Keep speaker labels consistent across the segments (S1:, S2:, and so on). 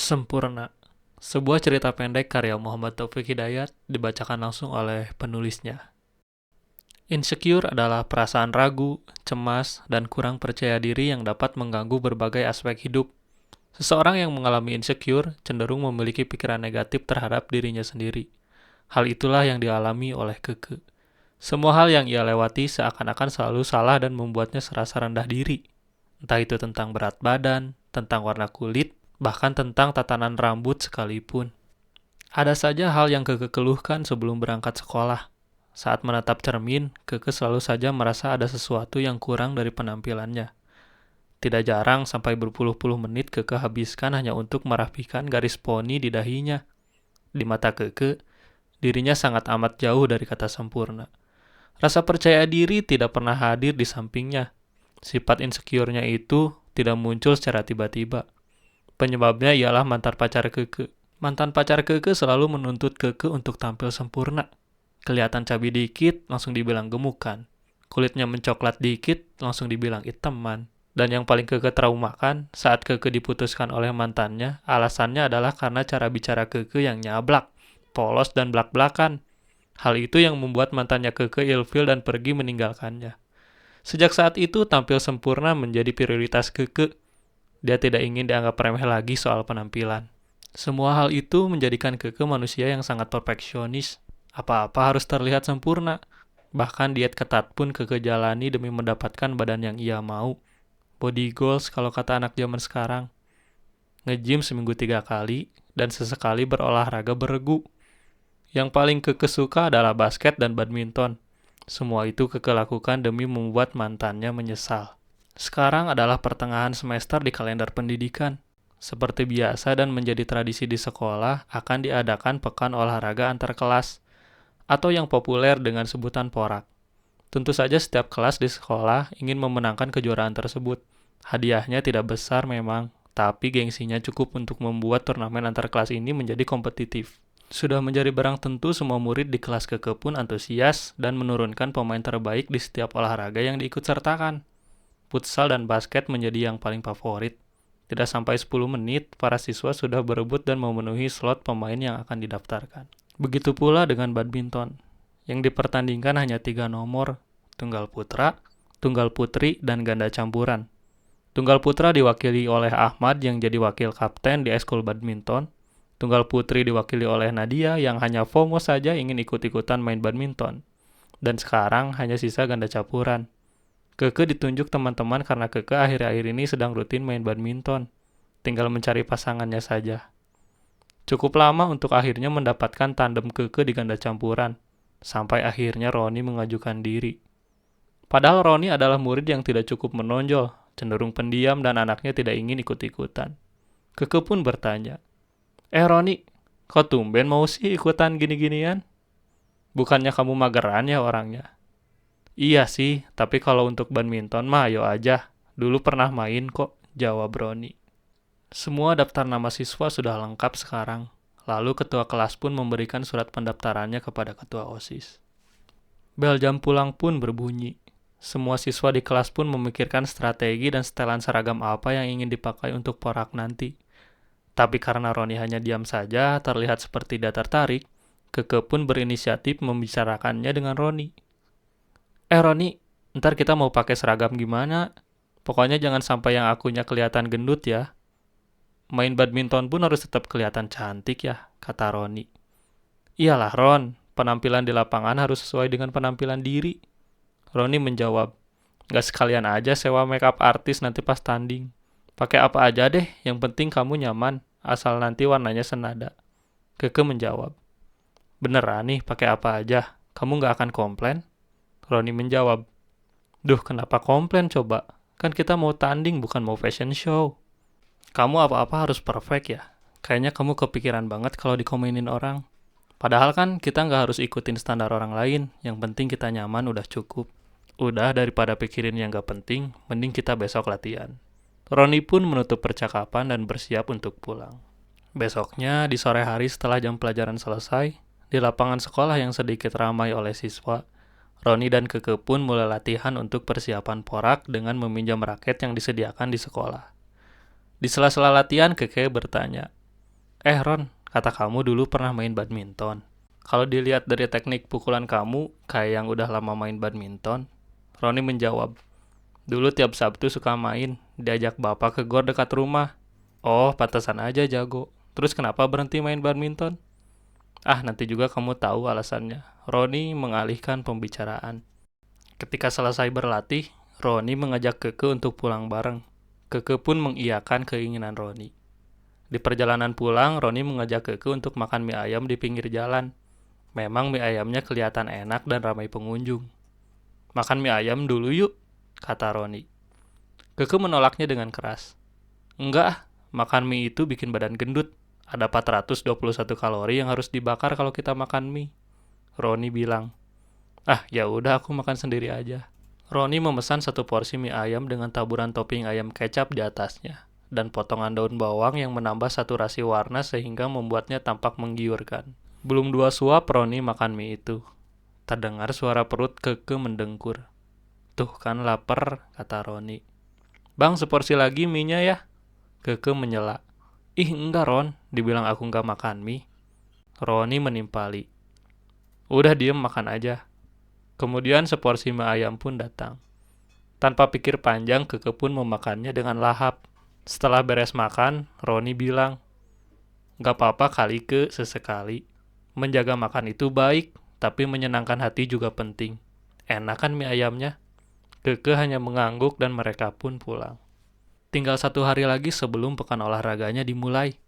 S1: Sempurna. Sebuah cerita pendek karya Muhammad Taufik Hidayat dibacakan langsung oleh penulisnya. Insecure adalah perasaan ragu, cemas, dan kurang percaya diri yang dapat mengganggu berbagai aspek hidup. Seseorang yang mengalami insecure cenderung memiliki pikiran negatif terhadap dirinya sendiri. Hal itulah yang dialami oleh Keke. Semua hal yang ia lewati seakan-akan selalu salah dan membuatnya serasa rendah diri. Entah itu tentang berat badan, tentang warna kulit, bahkan tentang tatanan rambut sekalipun. Ada saja hal yang Keke keluhkan sebelum berangkat sekolah. Saat menatap cermin, Keke selalu saja merasa ada sesuatu yang kurang dari penampilannya. Tidak jarang sampai berpuluh-puluh menit Keke habiskan hanya untuk merapikan garis poni di dahinya. Di mata Keke, dirinya sangat amat jauh dari kata sempurna. Rasa percaya diri tidak pernah hadir di sampingnya. Sifat insecure-nya itu tidak muncul secara tiba-tiba. Penyebabnya ialah mantan pacar Keke. Mantan pacar Keke selalu menuntut Keke untuk tampil sempurna. Kelihatan cabi dikit, langsung dibilang gemukan. Kulitnya mencoklat dikit, langsung dibilang iteman. Dan yang paling Keke traumakan, saat Keke diputuskan oleh mantannya, alasannya adalah karena cara bicara Keke yang nyablak, polos dan blak-blakan. Hal itu yang membuat mantannya Keke ilfil dan pergi meninggalkannya. Sejak saat itu, tampil sempurna menjadi prioritas Keke. Dia tidak ingin dianggap remeh lagi soal penampilan. Semua hal itu menjadikan Keke manusia yang sangat perfeksionis. Apa-apa harus terlihat sempurna. Bahkan diet ketat pun Keke jalani demi mendapatkan badan yang ia mau. Body goals kalau kata anak zaman sekarang. Nge-gym seminggu 3 kali, dan sesekali berolahraga beregu. Yang paling Keke suka adalah basket dan badminton. Semua itu Keke lakukan demi membuat mantannya menyesal. Sekarang adalah pertengahan semester di kalender pendidikan. Seperti biasa dan menjadi tradisi di sekolah, akan diadakan pekan olahraga antar kelas, atau yang populer dengan sebutan porak. Tentu saja setiap kelas di sekolah ingin memenangkan kejuaraan tersebut. Hadiahnya tidak besar memang, tapi gengsinya cukup untuk membuat turnamen antar kelas ini menjadi kompetitif. Sudah menjadi barang tentu semua murid di kelas Keke pun antusias dan menurunkan pemain terbaik di setiap olahraga yang diikut sertakan. Futsal dan basket menjadi yang paling favorit. Tidak sampai 10 menit, para siswa sudah berebut dan memenuhi slot pemain yang akan didaftarkan. Begitu pula dengan badminton, yang dipertandingkan hanya 3 nomor, tunggal putra, tunggal putri, dan ganda campuran. Tunggal putra diwakili oleh Ahmad yang jadi wakil kapten di ekskul badminton. Tunggal putri diwakili oleh Nadia yang hanya FOMO saja ingin ikut-ikutan main badminton. Dan sekarang hanya sisa ganda campuran. Keke ditunjuk teman-teman karena Keke akhir-akhir ini sedang rutin main badminton. Tinggal mencari pasangannya saja. Cukup lama untuk akhirnya mendapatkan tandem Keke di ganda campuran. Sampai akhirnya Roni mengajukan diri. Padahal Roni adalah murid yang tidak cukup menonjol, cenderung pendiam dan anaknya tidak ingin ikut-ikutan. Keke pun bertanya, Roni, kok tumben mau sih ikutan gini-ginian? Bukannya kamu mageran ya orangnya? Iya sih, tapi kalau untuk badminton mah ayo aja. Dulu pernah main kok, jawab Roni. Semua daftar nama siswa sudah lengkap sekarang. Lalu ketua kelas pun memberikan surat pendaftarannya kepada ketua OSIS. Bel jam pulang pun berbunyi. Semua siswa di kelas pun memikirkan strategi dan setelan seragam apa yang ingin dipakai untuk porak nanti. Tapi karena Roni hanya diam saja, terlihat seperti tidak tertarik, Keke pun berinisiatif membicarakannya dengan Roni. Roni, ntar kita mau pakai seragam gimana? Pokoknya jangan sampai yang akunya kelihatan gendut ya. Main badminton pun harus tetap kelihatan cantik ya, kata Roni. Iyalah Ron, penampilan di lapangan harus sesuai dengan penampilan diri. Roni menjawab, gak sekalian aja sewa makeup artis nanti pas tanding. Pakai apa aja deh, yang penting kamu nyaman, asal nanti warnanya senada. Keke menjawab, beneran nih pakai apa aja, kamu gak akan komplain? Roni menjawab, duh kenapa komplain coba, kan kita mau tanding bukan mau fashion show. Kamu apa-apa harus perfect ya, kayaknya kamu kepikiran banget kalau dikomenin orang. Padahal kan kita gak harus ikutin standar orang lain, yang penting kita nyaman udah cukup. Udah daripada pikirin yang gak penting, mending kita besok latihan. Roni pun menutup percakapan dan bersiap untuk pulang. Besoknya, di sore hari setelah jam pelajaran selesai, di lapangan sekolah yang sedikit ramai oleh siswa, Roni dan Keke pun mulai latihan untuk persiapan porak dengan meminjam raket yang disediakan di sekolah. Di sela-sela latihan, Keke bertanya, Ron, kata kamu dulu pernah main badminton. Kalau dilihat dari teknik pukulan kamu, kayak yang udah lama main badminton. Roni menjawab, dulu tiap Sabtu suka main, diajak bapak ke gor dekat rumah. Oh, pantesan aja jago. Terus kenapa berhenti main badminton? Ah, nanti juga kamu tahu alasannya. Roni mengalihkan pembicaraan. Ketika selesai berlatih, Roni mengajak Keke untuk pulang bareng. Keke pun mengiyakan keinginan Roni. Di perjalanan pulang, Roni mengajak Keke untuk makan mie ayam di pinggir jalan. Memang mie ayamnya kelihatan enak dan ramai pengunjung. Makan mie ayam dulu yuk, kata Roni. Keke menolaknya dengan keras. Enggak ah, makan mie itu bikin badan gendut. Ada 421 kalori yang harus dibakar kalau kita makan mie. Roni bilang, ah ya udah aku makan sendiri aja. Roni memesan satu porsi mie ayam dengan taburan topping ayam kecap di atasnya, dan potongan daun bawang yang menambah saturasi warna sehingga membuatnya tampak menggiurkan. Belum 2 suap Roni makan mie itu. Terdengar suara perut Keke mendengkur. Tuh kan lapar, kata Roni. Bang, seporsi lagi mie-nya ya? Keke menyela. Ih enggak Ron, dibilang aku enggak makan mie. Roni menimpali. Udah diem makan aja. Kemudian seporsi mie ayam pun datang. Tanpa pikir panjang, Keke pun memakannya dengan lahap. Setelah beres makan, Roni bilang, gak apa-apa kali ke sesekali. Menjaga makan itu baik, tapi menyenangkan hati juga penting. Enak kan mie ayamnya? Keke hanya mengangguk dan mereka pun pulang. Tinggal 1 hari lagi sebelum pekan olahraganya dimulai.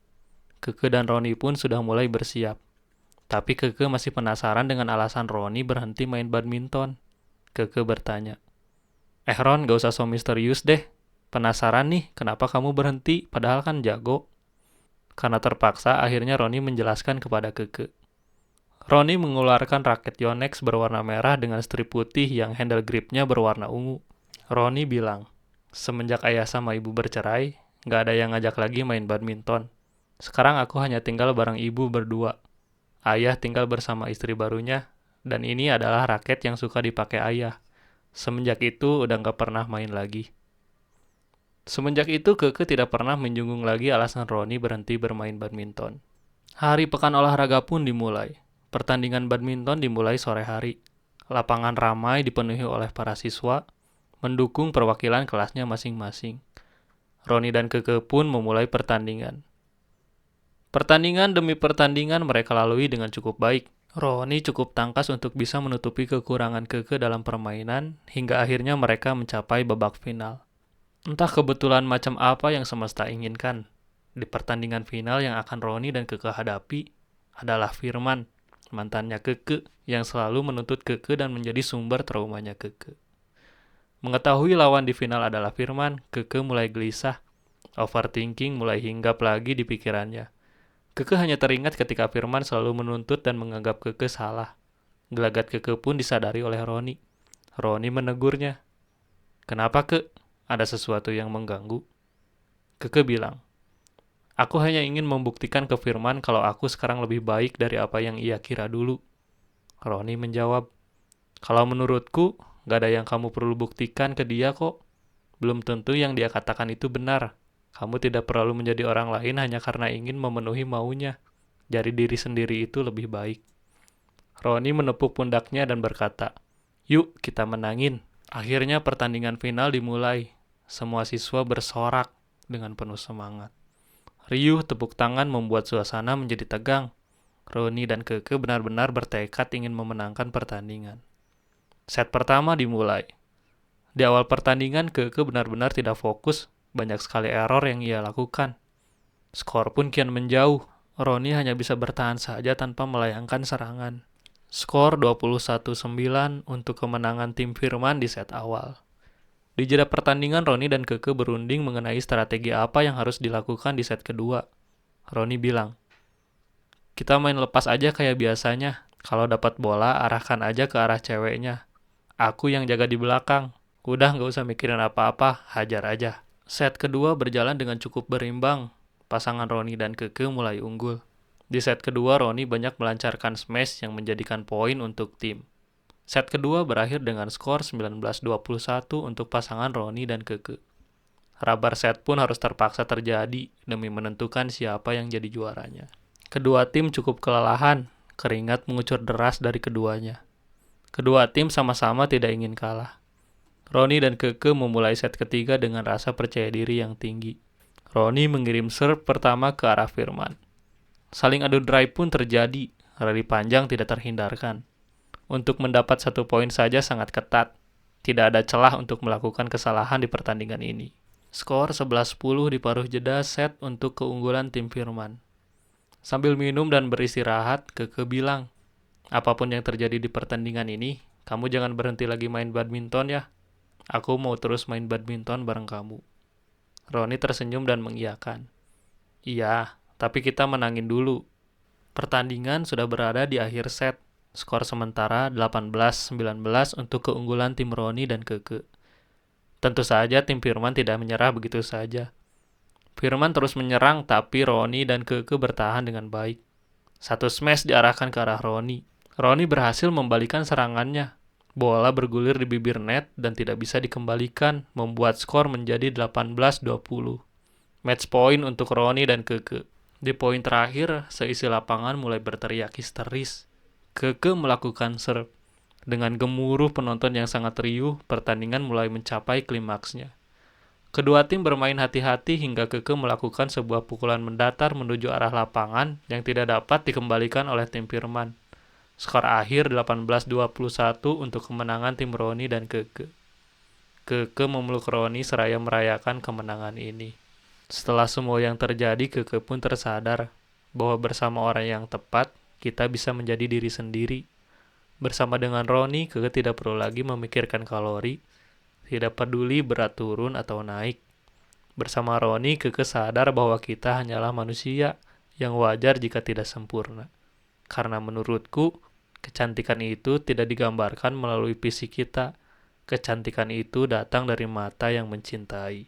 S1: Keke dan Roni pun sudah mulai bersiap. Tapi Keke masih penasaran dengan alasan Roni berhenti main badminton. Keke bertanya, Ron, gak usah so misterius deh. Penasaran nih, kenapa kamu berhenti, padahal kan jago. Karena terpaksa, akhirnya Roni menjelaskan kepada Keke. Roni mengeluarkan raket Yonex berwarna merah dengan strip putih yang handle gripnya berwarna ungu. Roni bilang, semenjak ayah sama ibu bercerai, gak ada yang ngajak lagi main badminton. Sekarang aku hanya tinggal bareng ibu berdua. Ayah tinggal bersama istri barunya, dan ini adalah raket yang suka dipakai ayah. Semenjak itu udah gak pernah main lagi. Semenjak itu Keke tidak pernah menyinggung lagi alasan Roni berhenti bermain badminton. Hari pekan olahraga pun dimulai. Pertandingan badminton dimulai sore hari. Lapangan ramai dipenuhi oleh para siswa, mendukung perwakilan kelasnya masing-masing. Roni dan Keke pun memulai pertandingan. Pertandingan demi pertandingan mereka lalui dengan cukup baik. Roni cukup tangkas untuk bisa menutupi kekurangan Keke dalam permainan, hingga akhirnya mereka mencapai babak final. Entah kebetulan macam apa yang semesta inginkan. Di pertandingan final yang akan Roni dan Keke hadapi adalah Firman, mantannya Keke, yang selalu menuntut Keke dan menjadi sumber traumanya Keke. Mengetahui lawan di final adalah Firman, Keke mulai gelisah. Overthinking mulai hinggap lagi di pikirannya. Keke hanya teringat ketika Firman selalu menuntut dan menganggap Keke salah. Gelagat Keke pun disadari oleh Roni. Roni menegurnya. Kenapa, Ke? Ada sesuatu yang mengganggu? Keke bilang, aku hanya ingin membuktikan ke Firman kalau aku sekarang lebih baik dari apa yang ia kira dulu. Roni menjawab, kalau menurutku, gak ada yang kamu perlu buktikan ke dia kok. Belum tentu yang dia katakan itu benar. Kamu tidak perlu menjadi orang lain hanya karena ingin memenuhi maunya. Jadi diri sendiri itu lebih baik. Roni menepuk pundaknya dan berkata, yuk kita menangin. Akhirnya pertandingan final dimulai. Semua siswa bersorak dengan penuh semangat. Riuh tepuk tangan membuat suasana menjadi tegang. Roni dan Keke benar-benar bertekad ingin memenangkan pertandingan. Set pertama dimulai. Di awal pertandingan Keke benar-benar tidak fokus, banyak sekali error yang ia lakukan. Skor pun kian menjauh, Roni hanya bisa bertahan saja tanpa melayangkan serangan. Skor 21-9 untuk kemenangan tim Firman di set awal. Di jeda pertandingan Roni dan Keke berunding mengenai strategi apa yang harus dilakukan di set kedua. Roni bilang, kita main lepas aja kayak biasanya, kalau dapat bola arahkan aja ke arah ceweknya. Aku yang jaga di belakang. Udah gak usah mikirin apa-apa, hajar aja. Set kedua berjalan dengan cukup berimbang. Pasangan Roni dan Keke mulai unggul. Di set kedua Roni banyak melancarkan smash yang menjadikan poin untuk tim. Set kedua berakhir dengan skor 19-21 untuk pasangan Roni dan Keke. Rubber set pun harus terpaksa terjadi demi menentukan siapa yang jadi juaranya. Kedua tim cukup kelelahan, keringat mengucur deras dari keduanya. Kedua tim sama-sama tidak ingin kalah. Roni dan Keke memulai set ketiga dengan rasa percaya diri yang tinggi. Roni mengirim serve pertama ke arah Firman. Saling adu drive pun terjadi, rally panjang tidak terhindarkan. Untuk mendapat 1 poin saja sangat ketat. Tidak ada celah untuk melakukan kesalahan di pertandingan ini. Skor 11-10 di paruh jeda set untuk keunggulan tim Firman. Sambil minum dan beristirahat, Keke bilang, apapun yang terjadi di pertandingan ini, kamu jangan berhenti lagi main badminton ya. Aku mau terus main badminton bareng kamu. Roni tersenyum dan mengiyakan. Iya, tapi kita menangin dulu. Pertandingan sudah berada di akhir set. Skor sementara 18-19 untuk keunggulan tim Roni dan Keke. Tentu saja tim Firman tidak menyerah begitu saja. Firman terus menyerang tapi Roni dan Keke bertahan dengan baik. Satu smash diarahkan ke arah Roni. Roni berhasil membalikan serangannya. Bola bergulir di bibir net dan tidak bisa dikembalikan, membuat skor menjadi 18-20. Match point untuk Roni dan Keke. Di poin terakhir, seisi lapangan mulai berteriak histeris. Keke melakukan serve. Dengan gemuruh penonton yang sangat riuh, pertandingan mulai mencapai klimaksnya. Kedua tim bermain hati-hati hingga Keke melakukan sebuah pukulan mendatar menuju arah lapangan yang tidak dapat dikembalikan oleh tim Firman. Skor akhir 18-21 untuk kemenangan tim Roni dan Keke. Keke memeluk Roni seraya merayakan kemenangan ini. Setelah semua yang terjadi, Keke pun tersadar bahwa bersama orang yang tepat, kita bisa menjadi diri sendiri. Bersama dengan Roni, Keke tidak perlu lagi memikirkan kalori, tidak peduli berat turun atau naik. Bersama Roni, Keke sadar bahwa kita hanyalah manusia yang wajar jika tidak sempurna. Karena menurutku, kecantikan itu tidak digambarkan melalui fisik kita. Kecantikan itu datang dari mata yang mencintai.